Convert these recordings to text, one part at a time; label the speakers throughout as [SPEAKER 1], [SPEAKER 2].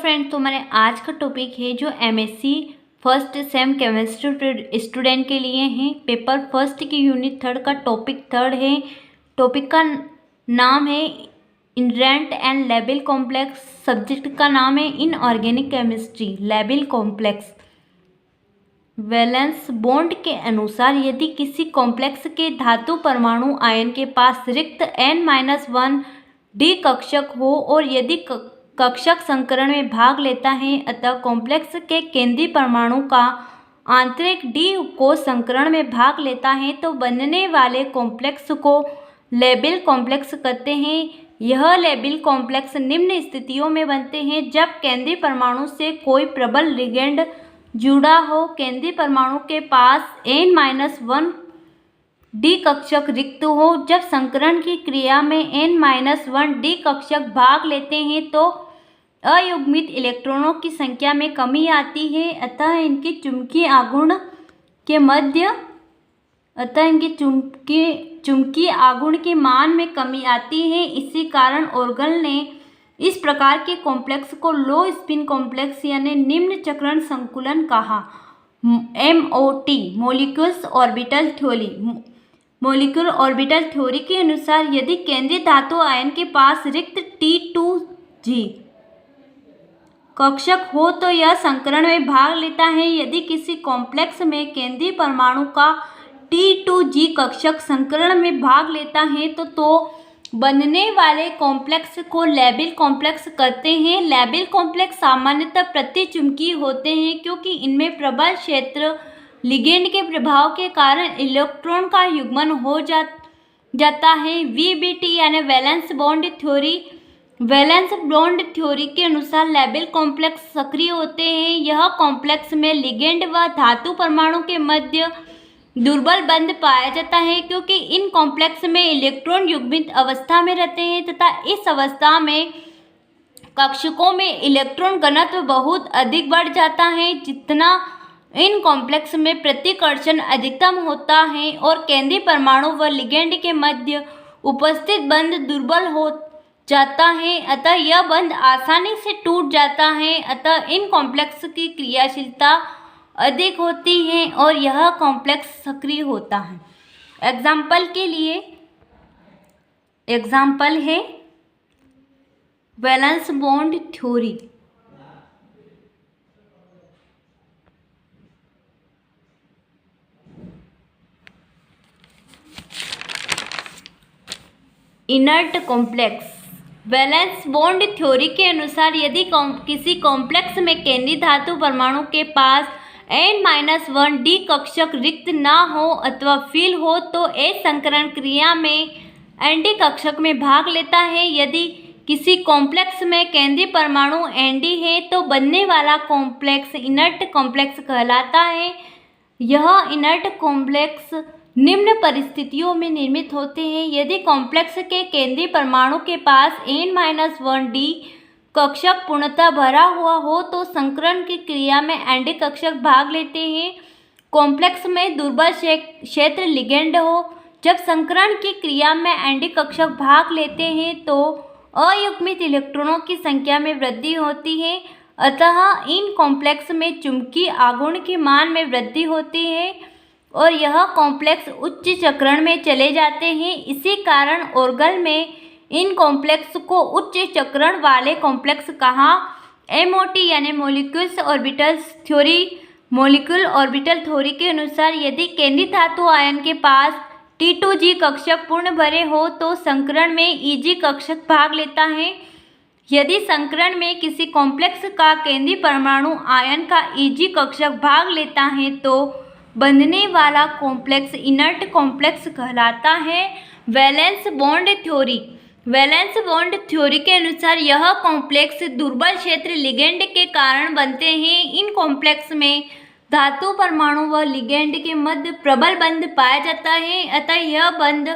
[SPEAKER 1] Friends, तो हमारे आज का टॉपिक है जो MSc first sem chemistry student के लिए हैं। पेपर फर्स्ट की यूनिट थर्ड का टॉपिक थर्ड है। टॉपिक का नाम है inherent and label complex. Subject का नाम है inorganic chemistry. Label complex valence bond के अनुसार यदि किसी कॉम्प्लेक्स के धातु परमाणु आयन के पास रिक्त n-1 डी कक्षक हो और यदि कक्षक संकरण में भाग लेता है, अतः कॉम्प्लेक्स के केंद्रीय परमाणु का आंतरिक डी कोश संकरण में भाग लेता है, तो बनने वाले कॉम्प्लेक्स को लेबल कॉम्प्लेक्स कहते हैं। यह लेबल कॉम्प्लेक्स निम्न स्थितियों में बनते हैं: जब केंद्रीय परमाणु से कोई प्रबल लिगेंड जुड़ा हो, केंद्रीय परमाणु के पास n-1 डी कक्षक रिक्त हो, जब संकरण की क्रिया में n-1 डी कक्षक भाग लेते हैं तो अयुग्मित इलेक्ट्रॉनों की संख्या में कमी आती है, अतः इनके चुंबकीय आघूर्ण के मान में कमी आती है। इसी कारण ओर्गल ने इस प्रकार के कॉम्प्लेक्स को लो स्पिन कॉम्प्लेक्स यानी निम्न चक्रण संकुलन कहा। MOT molecules orbital theory. Molecule orbital theory के अनुसार यदि केंद्रीय धातु आयन के पास रिक्त T2G कक्षक हो तो यह संकरण में भाग लेता है। यदि किसी कॉम्प्लेक्स में केंद्रीय परमाणु का T2G कक्षक संकरण में भाग लेता है तो बनने वाले कॉम्प्लेक्स को लेबल कॉम्प्लेक्स कहते हैं। लेबल कॉम्प्लेक्स सामान्यतः प्रतिचुंबकीय होते हैं क्योंकि इनमें प्रबल क्षेत्र लिगेंड के प्रभाव के कारण इलेक्ट्रॉन का युग्मन हो जाता है। VBT यानी valence bond theory. Valence bond theory के अनुसार लेबल कॉम्प्लेक्स सक्रिय होते हैं। यह कॉम्प्लेक्स में लिगेंड व धातु परमाणु के मध्य दुर्बल बंध पाया जाता है क्योंकि इन कॉम्प्लेक्स में इलेक्ट्रॉन युग्मित अवस्था में रहते हैं तथा इस अवस्था में कक्षकों में इलेक्ट्रॉन घनत्व बहुत अधिक बढ़ जाता है। जितना इन कॉम्प्लेक्स में प्रतिकर्षण अधिकतम होता है और केंद्रीय परमाणु व लिगेंड के मध्य उपस्थित बंध दुर्बल हो जाता है, अतः यह बंध आसानी से टूट जाता है। अतः इन कॉम्प्लेक्स की क्रियाशीलता अधिक होती है और यह कॉम्प्लेक्स सक्रिय होता है। एग्जाम्पल के लिए एग्जाम्पल है valence bond theory. Inert complex. Valence bond theory के अनुसार यदि किसी कॉम्प्लेक्स में केंद्रीय धातु परमाणु के पास n-1 डी कक्षक रिक्त ना हो अथवा फील हो तो A संकरण क्रिया में Nd कक्षक में भाग लेता है। यदि किसी कॉम्प्लेक्स में केंद्रीय परमाणु Nd है तो बनने वाला कॉम्प्लेक्स इनर्ट कॉम्प्लेक्स कहलाता है। यह इनर्ट कॉम्प्लेक्स निम्न परिस्थितियों में निर्मित होते हैं: यदि कॉम्प्लेक्स के केंद्रीय परमाणु के पास n-1 डी कक्षक पूर्णतः भरा हुआ हो तो संकरण की क्रिया में Nd कक्षक भाग लेते हैं। कॉम्प्लेक्स में दुर्बल क्षेत्र लिगेंड हो, जब संकरण की क्रिया में Nd कक्षक भाग लेते हैं तो अयुग्मित इलेक्ट्रॉनों की संख्या में वृद्धि होती है, अतः इन कॉम्प्लेक्स में चुंबकीय आघूर्ण के मान में वृद्धि होती है और यह कॉम्प्लेक्स उच्च चक्रण में चले जाते हैं। इसी कारण ओर्गल में इन कॉम्प्लेक्स को उच्च चक्रण वाले कॉम्प्लेक्स कहा। MOT यानी molecules orbital theory. Molecule orbital theory के अनुसार यदि केंद्रीय धातु आयन के पास T2G कक्षक पूर्ण भरे हो तो संकरण में Eg कक्षक भाग लेता है। यदि संकरण में किसी कॉम्प्लेक्स का केंद्रीय परमाणु आयन का Eg कक्षक भाग लेता है तो बनने वाला कॉम्प्लेक्स इनर्ट कॉम्प्लेक्स कहलाता है। Valence bond theory. Valence bond theory के अनुसार यह कॉम्प्लेक्स दुर्बल क्षेत्र लिगेंड के कारण बनते हैं। इन कॉम्प्लेक्स में धातु परमाणु व लिगेंड के मध्य प्रबल बंध पाया जाता है, अतः यह बंध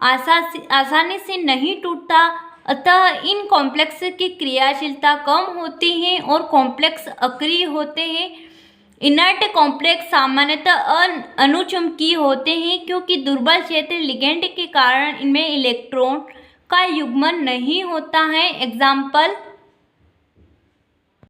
[SPEAKER 1] आसानी से नहीं टूटता, अतः इन कॉम्प्लेक्स की क्रियाशीलता कम होती है और कॉम्प्लेक्स अक्रिय होते हैं। इनर्ट कॉम्प्लेक्स सामान्यतः अनुचुंबकीय होते हैं क्योंकि दुर्बल क्षेत्र लिगेंड के कारण इनमें इलेक्ट्रॉन का युग्मन नहीं होता है। एग्जाम्पल